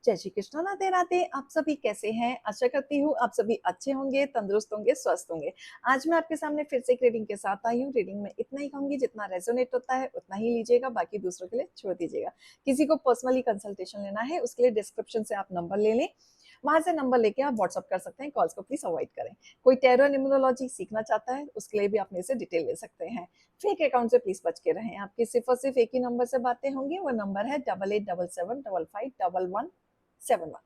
जय श्री कृष्ण, राधे राधे। आप सभी कैसे हैं? आशा करती हूँ आप सभी अच्छे होंगे, तंदुरुस्त होंगे, स्वस्थ होंगे। आज मैं आपके सामने फिर से एक रीडिंग के साथ आई हूँ। रीडिंग में इतना ही कहूंगी, जितना रेजोनेट होता है उतना ही लीजिएगा, बाकी दूसरों के लिए छोड़ दीजिएगा। किसी को पर्सनली कंसल्टेशन लेना है उसके लिए डिस्क्रिप्शन से आप नंबर ले लें, वहां से नंबर लेके आप व्हाट्सअप कर सकते हैं। कॉल्स को प्लीज अवॉइड करें। कोई टैरो न्यूमरोलॉजी सीखना चाहता है उसके लिए भी आप मेरे से डिटेल ले सकते हैं। फेक अकाउंट से प्लीज बच के रहें। आपकी सिर्फ और सिर्फ एक ही नंबर से बातें होंगी, वो नंबर है 8877551171।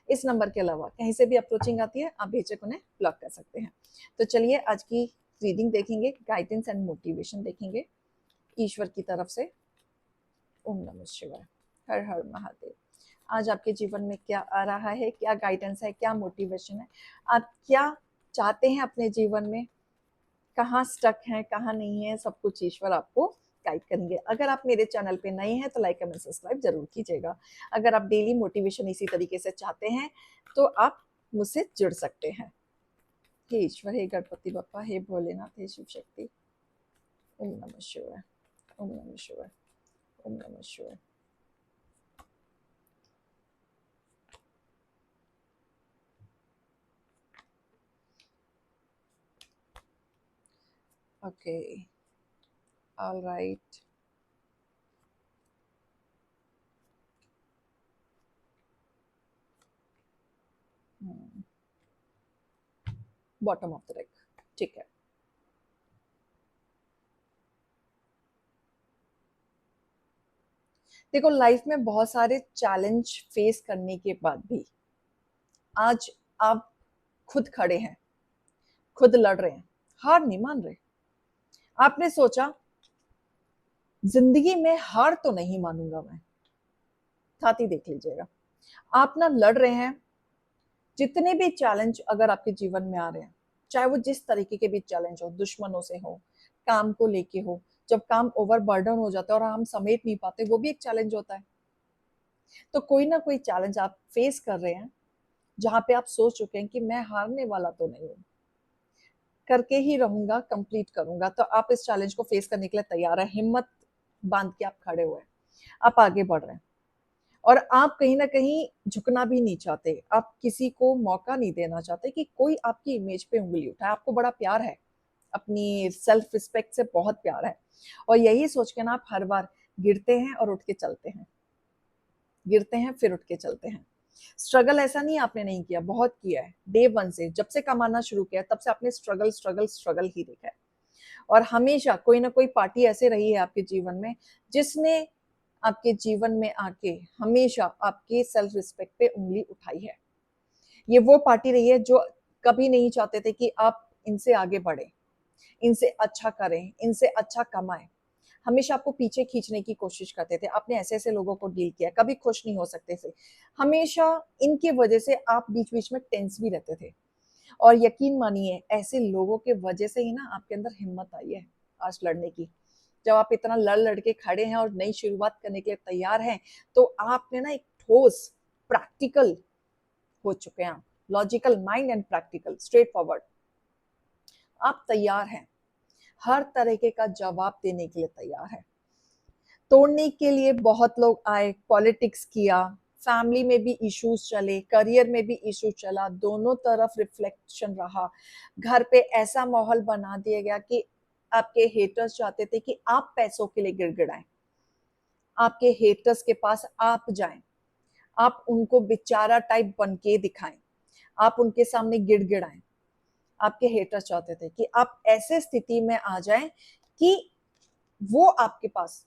इस नंबर के अलावा कहीं से भी अप्रोचिंग आती है आप बेझिझक उन्हें ब्लॉक कर सकते हैं। तो चलिए आज की रीडिंग देखेंगे, गाइडेंस एंड मोटिवेशन देखेंगे ईश्वर की तरफ से। ओम नमः शिवाय, हर हर महादेव। आज आपके जीवन में क्या आ रहा है, क्या गाइडेंस है, क्या मोटिवेशन है, आप क्या चाहते हैं अपने जीवन में, कहाँ स्टक हैं, कहाँ नहीं है, सब कुछ ईश्वर आपको गाइड करेंगे। अगर आप मेरे चैनल पे नए हैं तो लाइक कमेंट सब्सक्राइब जरूर कीजिएगा। अगर आप डेली मोटिवेशन इसी तरीके से चाहते हैं तो आप मुझसे जुड़ सकते हैं। हे ईश्वर, हे गणपति बप्पा, हे भोलेनाथ, हे शिव शक्ति। ओम नमः शिवाय, ओम नमः शिवाय, ओम नमः शिवाय। Okay, all right. Bottom of the deck, ठीक है। देखो, लाइफ में बहुत सारे चैलेंज फेस करने के बाद भी आज आप खुद खड़े हैं, खुद लड़ रहे हैं, हार नहीं मान रहे। आपने सोचा जिंदगी में हार तो नहीं मानूंगा मैं। साथ ही देख लीजिएगा, आप ना लड़ रहे हैं। जितने भी चैलेंज अगर आपके जीवन में आ रहे हैं, चाहे वो जिस तरीके के भी चैलेंज हो, दुश्मनों से हो, काम को लेके हो, जब काम ओवर बर्डन हो जाता है और हम समेट नहीं पाते, वो भी एक चैलेंज होता है। तो कोई ना कोई चैलेंज आप फेस कर रहे हैं जहां पे आप सोच चुके हैं कि मैं हारने वाला तो नहीं हूं, करके ही रहूंगा, कंप्लीट करूंगा। तो आप इस चैलेंज को फेस करने के लिए तैयार है, हिम्मत बांध के आप खड़े हुए हैं, आप आगे बढ़ रहे हैं। और आप कहीं ना कहीं झुकना भी नहीं चाहते, आप किसी को मौका नहीं देना चाहते कि कोई आपकी इमेज पे उंगली उठाए। आपको बड़ा प्यार है, अपनी सेल्फ रिस्पेक्ट से बहुत प्यार है। और यही सोच के ना आप हर बार गिरते हैं और उठ के चलते हैं, गिरते हैं फिर उठ के चलते हैं। स्ट्रगल ऐसा नहीं आपने नहीं किया, बहुत किया है। डे वन से जब से कमाना शुरू किया तब से आपने स्ट्रगल स्ट्रगल स्ट्रगल ही देखा है। और हमेशा कोई ना कोई पार्टी ऐसे रही है आपके जीवन में जिसने आपके जीवन में आके हमेशा आपके सेल्फ रिस्पेक्ट पे उंगली उठाई है। ये वो पार्टी रही है जो कभी नहीं चाहते थे कि आप इनसे आगे बढ़े, इनसे अच्छा करें, इनसे अच्छा कमाएं। हमेशा आपको पीछे खींचने की कोशिश करते थे। आपने ऐसे ऐसे लोगों को डील किया, कभी खुश नहीं हो सकते थे। हमेशा इनकी वजह से आप बीच बीच में टेंस भी रहते थे। और यकीन मानिए, ऐसे लोगों के वजह से ही ना आपके अंदर हिम्मत आई है आज लड़ने की। जब आप इतना लड़ लड़ के खड़े हैं और नई शुरुआत करने के लिए तैयार हैं, तो आपने ना एक ठोस प्रैक्टिकल हो चुके हैं। आप logical mind and practical, straight forward. आप तैयार हैं, हर तरीके का जवाब देने के लिए तैयार है। तोड़ने के लिए बहुत लोग आए, पॉलिटिक्स किया, फैमिली में भी इश्यूज चले, करियर में भी इशू चला, दोनों तरफ रिफ्लेक्शन रहा। घर पे ऐसा माहौल बना दिया गया कि आपके हेटर्स चाहते थे कि आप पैसों के लिए गिड़गिड़ाएं, आपके हेटर्स के पास आप जाएं, आप उनको बेचारा टाइप बन के दिखाएं, आप उनके सामने गिड़गिड़ाएं। आपके हेटर्स चाहते थे कि आप ऐसे स्थिति में आ जाएं कि वो आपके पास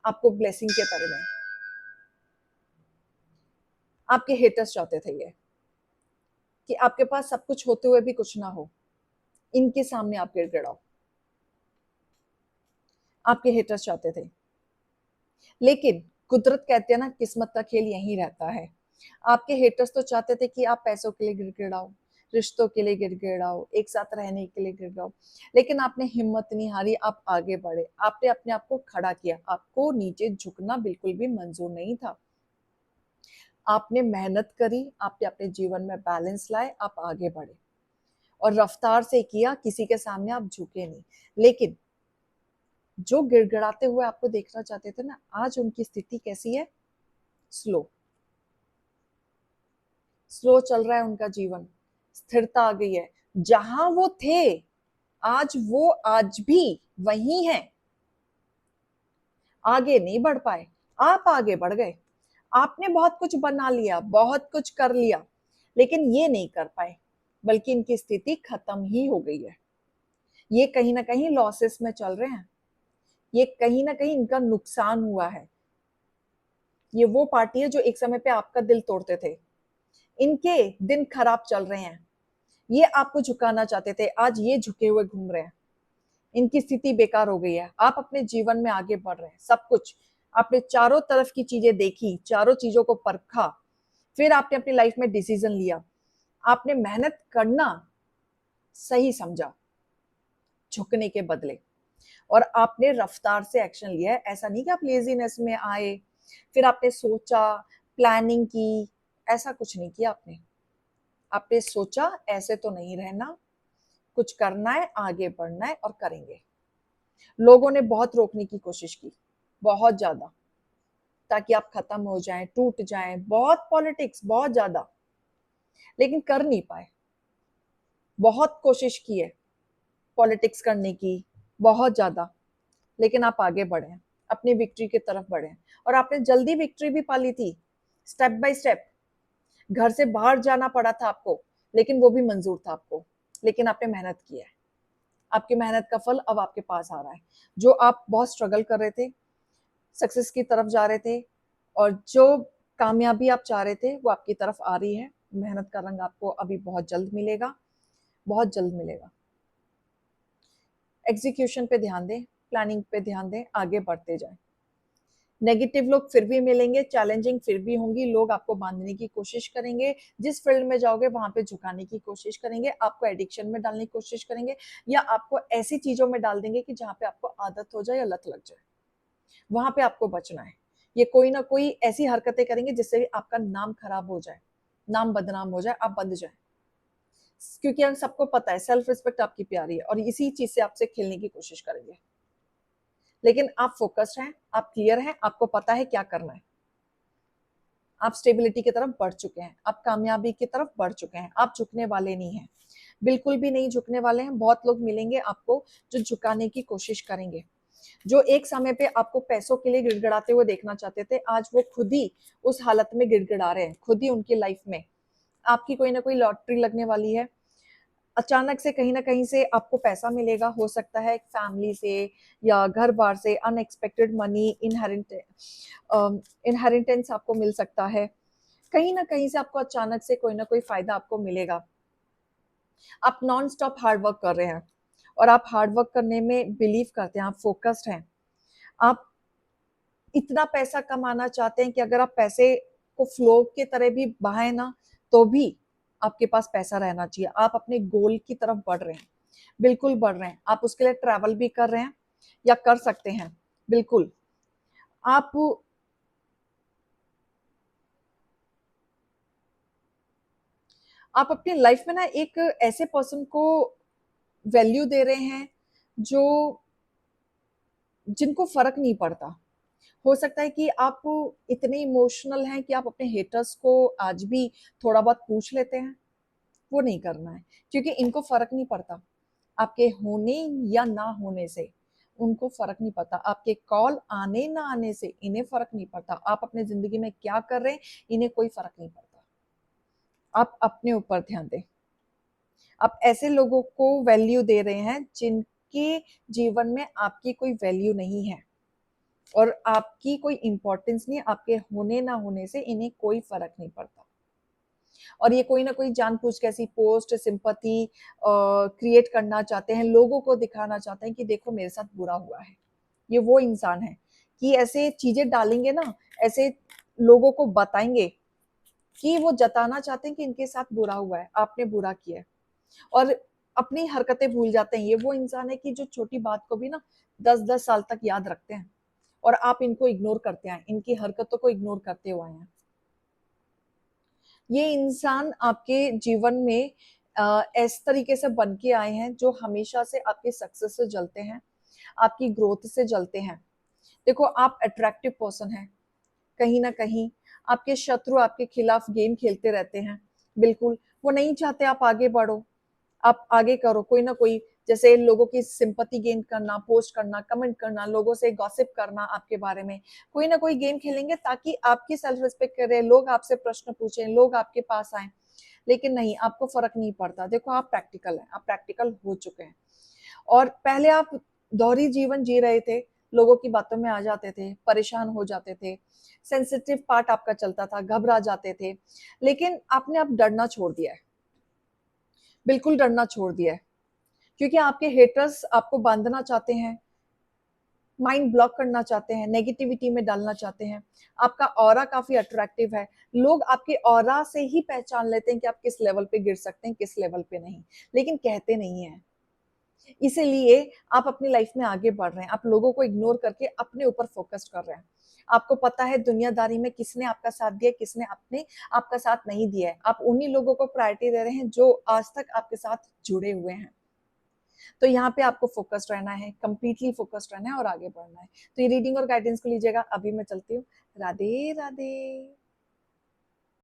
आपको ब्लेसिंग के तरह दें। आपके हेटर्स चाहते थे ये कि आपके पास सब कुछ होते हुए भी कुछ ना हो, इनके सामने आप गिड़गिड़ाओ। आपके हेटर्स चाहते थे, लेकिन कुदरत कहते हैं ना, किस्मत का खेल यही रहता है। आपके हेटर्स तो चाहते थे कि आप पैसों के लिए गिड़गिड़ाओ, रिश्तों के लिए गिड़गिड़ाओ, एक साथ रहने के लिए गिड़गिड़ाओ, लेकिन आपने हिम्मत नहीं हारी, आप आगे बढ़े, आपने अपने आप को खड़ा किया। आपको नीचे झुकना बिल्कुल भी मंजूर नहीं था। आपने मेहनत करी, आपने अपने जीवन में बैलेंस लाए, आप आगे बढ़े और रफ्तार से किया, किसी के सामने आप झुके नहीं। लेकिन जो गिड़गिड़ाते हुए आपको देखना चाहते थे ना, आज उनकी स्थिति कैसी है? स्लो, स्लो चल रहा है उनका जीवन, स्थिरता आ गई है। जहां वो थे आज भी वही हैं, आगे नहीं बढ़ पाए। आप आगे बढ़ गए, आपने बहुत कुछ बना लिया, बहुत कुछ कर लिया, लेकिन ये नहीं कर पाए, बल्कि इनकी स्थिति खत्म ही हो गई है। ये कहीं ना कहीं लॉसेस में चल रहे हैं, ये कहीं ना कहीं इनका नुकसान हुआ है। ये वो पार्टी है जो एक समय पे आपका दिल तोड़ते थे, इनके दिन खराब चल रहे हैं। ये आपको झुकाना चाहते थे, आज ये झुके हुए घूम रहे हैं। इनकी स्थिति बेकार हो गई है। आप अपने जीवन में आगे बढ़ रहे हैं, सब कुछ आपने चारों तरफ की चीजें देखी, चारों चीजों को परखा, फिर आपने अपनी लाइफ में डिसीजन लिया। आपने मेहनत करना सही समझा झुकने के बदले, और आपने रफ्तार से एक्शन लिया है। ऐसा नहीं कि आप लेजीनेस में आए, फिर आपने सोचा, प्लानिंग की, ऐसा कुछ नहीं किया आपने। आपने सोचा ऐसे तो नहीं रहना, कुछ करना है, आगे बढ़ना है और करेंगे। लोगों ने बहुत रोकने की कोशिश की, बहुत ज्यादा, ताकि आप खत्म हो जाएं, टूट जाएं, बहुत पॉलिटिक्स, बहुत ज्यादा, लेकिन कर नहीं पाए। बहुत कोशिश की है पॉलिटिक्स करने की, बहुत ज्यादा, लेकिन आप आगे बढ़े हैं, अपनी विक्ट्री की तरफ बढ़े हैं। और आपने जल्दी विक्ट्री भी पाली थी, स्टेप बाय स्टेप। घर से बाहर जाना पड़ा था आपको, लेकिन वो भी मंजूर था आपको, लेकिन आपने मेहनत की है। आपकी मेहनत का फल अब आपके पास आ रहा है। जो आप बहुत स्ट्रगल कर रहे थे, सक्सेस की तरफ जा रहे थे, और जो कामयाबी आप चाह रहे थे वो आपकी तरफ आ रही है। मेहनत का रंग आपको अभी बहुत जल्द मिलेगा, बहुत जल्द मिलेगा। एग्जीक्यूशन पे ध्यान दें, प्लानिंग पे ध्यान दें, आगे बढ़ते जाएं। नेगेटिव लोग फिर भी मिलेंगे, चैलेंजिंग फिर भी होंगी, लोग आपको बांधने की कोशिश करेंगे, जिस फील्ड में जाओगे वहां पे झुकाने की कोशिश करेंगे, आपको एडिक्शन में डालने की कोशिश करेंगे, या आपको ऐसी चीजों में डाल देंगे कि जहां पे आपको आदत हो जाए या लत लग जाए। वहां पे आपको बचना है। ये कोई ना कोई ऐसी हरकतें करेंगे जिससे आपका नाम खराब हो जाए, नाम बदनाम हो जाए, आप बंद जाए। क्योंकि हम सबको पता है सेल्फ रिस्पेक्ट आपकी प्यारी है, और इसी चीज से आपसे खेलने की कोशिश करेंगे। लेकिन आप फोकस्ड हैं, आप क्लियर हैं, आपको पता है क्या करना है। आप स्टेबिलिटी की तरफ बढ़ चुके हैं, आप कामयाबी की तरफ बढ़ चुके हैं, आप झुकने वाले नहीं हैं, बिल्कुल भी नहीं झुकने वाले हैं। बहुत लोग मिलेंगे आपको जो झुकाने की कोशिश करेंगे, जो एक समय पे आपको पैसों के लिए गिड़गिड़ाते हुए देखना चाहते थे, आज वो खुद ही उस हालत में गिड़गिड़ा रहे हैं, खुद ही उनकी लाइफ में आपकी कोई ना कोई लॉटरी लगने वाली है। अचानक से कहीं ना कहीं से आपको पैसा मिलेगा, हो सकता है फैमिली से या घर बार से, अनएक्सपेक्टेड मनी, इनहेरिटेंस आपको मिल सकता है। कहीं ना कहीं से आपको अचानक से कोई ना कोई फायदा आपको मिलेगा। आप नॉन स्टॉप हार्ड वर्क कर रहे हैं, और आप हार्ड वर्क करने में बिलीव करते हैं, आप फोकस्ड हैं। आप इतना पैसा कमाना चाहते हैं कि अगर आप पैसे को फ्लो के तरह भी बहाए ना, तो भी आपके पास पैसा रहना चाहिए। आप अपने गोल की तरफ बढ़ रहे हैं, बिल्कुल बढ़ रहे हैं। आप उसके लिए ट्रैवल भी कर रहे हैं या कर सकते हैं, बिल्कुल। आप आप अपनी लाइफ में ना एक ऐसे पर्सन को वैल्यू दे रहे हैं जो जिनको फर्क नहीं पड़ता। हो सकता है कि आप इतने इमोशनल हैं कि आप अपने हेटर्स को आज भी थोड़ा बहुत पूछ लेते हैं। वो नहीं करना है, क्योंकि इनको फर्क नहीं पड़ता आपके होने या ना होने से। उनको फर्क नहीं पड़ता आपके कॉल आने ना आने से, इन्हें फर्क नहीं पड़ता आप अपने जिंदगी में क्या कर रहे हैं, इन्हें कोई फर्क नहीं पड़ता। आप अपने ऊपर ध्यान दें। आप ऐसे लोगों को वैल्यू दे रहे हैं जिनके जीवन में आपकी कोई वैल्यू नहीं है, और आपकी कोई इंपॉर्टेंस नहीं है। आपके होने ना होने से इन्हें कोई फर्क नहीं पड़ता, और ये कोई ना कोई जानबूझ के ऐसी पोस्ट सिंपैथी क्रिएट करना चाहते हैं, लोगों को दिखाना चाहते हैं कि देखो मेरे साथ बुरा हुआ है। ये वो इंसान है कि ऐसे चीजें डालेंगे ना, ऐसे लोगों को बताएंगे कि वो जताना चाहते हैं कि इनके साथ बुरा हुआ है, आपने बुरा किया है, और अपनी हरकतें भूल जाते हैं। ये वो इंसान है कि जो छोटी बात को भी ना 10-10 साल तक याद रखते हैं, और आप इनको इग्नोर करते हैं, इनकी हरकतों को इग्नोर करते हुए हैं। ये इंसान आपके जीवन में इस तरीके से बन के आए हैं जो हमेशा से आपके सक्सेस से जलते हैं, आपकी ग्रोथ से जलते हैं। देखो आप अट्रैक्टिव पर्सन हैं, कहीं ना कहीं आपके शत्रु आपके खिलाफ गेम खेलते रहते हैं, बिल्कुल, वो नहीं चाहते आप आगे बढ़ो, आप आगे करो कोई ना कोई, जैसे लोगों की सिंपैथी गेन करना, पोस्ट करना, कमेंट करना, लोगों से गॉसिप करना आपके बारे में, कोई ना कोई गेम खेलेंगे ताकि आपकी सेल्फ रिस्पेक्ट करें, लोग आपसे प्रश्न पूछें, लोग आपके पास आएँ। लेकिन नहीं, आपको फ़र्क नहीं पड़ता। देखो आप प्रैक्टिकल हैं, आप प्रैक्टिकल हो चुके हैं और पहले आप दोहरी जीवन जी रहे थे, लोगों की बातों में आ जाते थे, परेशान हो जाते थे, सेंसिटिव पार्ट आपका चलता था, घबरा जाते थे, लेकिन आपने अब डरना छोड़ दिया है, बिल्कुल डरना छोड़ दिया है, क्योंकि आपके हेटर्स आपको बाँधना चाहते हैं, माइंड ब्लॉक करना चाहते हैं, नेगेटिविटी में डालना चाहते हैं। आपका ऑरा काफ़ी अट्रैक्टिव है, लोग आपके ऑरा से ही पहचान लेते हैं कि आप किस लेवल पे गिर सकते हैं, किस लेवल पे नहीं, लेकिन कहते नहीं हैं। इसीलिए आप अपनी लाइफ में आगे बढ़ रहे हैं, आप लोगों को इग्नोर करके अपने ऊपर फोकस कर रहे हैं। आपको पता है दुनियादारी में किसने आपका साथ दिया, किसने आपने आपका साथ नहीं दिया है। आप उन्हीं लोगों को प्रायोरिटी दे रहे हैं जो आज तक आपके साथ जुड़े हुए हैं। तो यहाँ पे आपको फोकस्ड रहना है, कंप्लीटली फोकस्ड रहना है और आगे बढ़ना है। तो ये रीडिंग और गाइडेंस को लीजिएगा। अभी मैं चलती हूँ। राधे राधे।